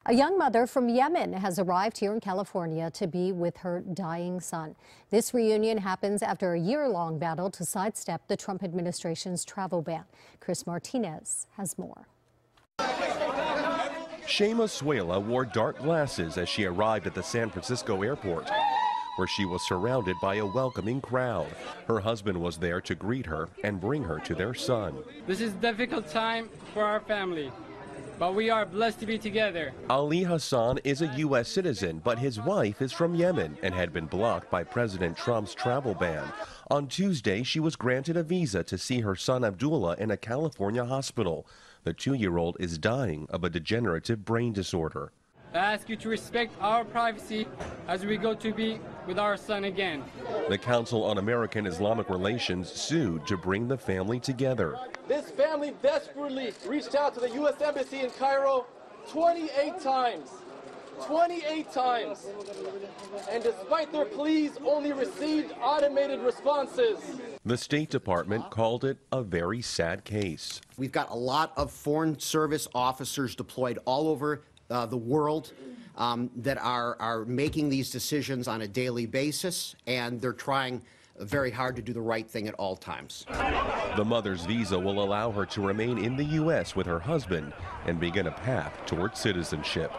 A young mother from Yemen has arrived here in California to be with her dying son. This reunion happens after a year-long battle to sidestep the Trump administration's travel ban. Chris Martinez has more. Shaima Swileh wore dark glasses as she arrived at the San Francisco airport, where she was surrounded by a welcoming crowd. Her husband was there to greet her and bring her to their son. This is a difficult time for our family, but we are blessed to be together. Ali Hassan is a U.S. citizen, but his wife is from Yemen and had been blocked by President Trump's travel ban. On Tuesday, she was granted a visa to see her son Abdullah in a California hospital. The 2-year-old is dying of a degenerative brain disorder. I ask you to respect our privacy as we go to be with our son again. The Council on American Islamic Relations sued to bring the family together. This family desperately reached out to the U.S. Embassy in Cairo 28 times. 28 times. And despite their pleas, only received automated responses. The State Department called it a very sad case. We've got a lot of Foreign Service officers deployed all over the world that are making these decisions on a daily basis, and they're trying very hard to do the right thing at all times. The mother's visa will allow her to remain in the U.S. with her husband and begin a path toward citizenship.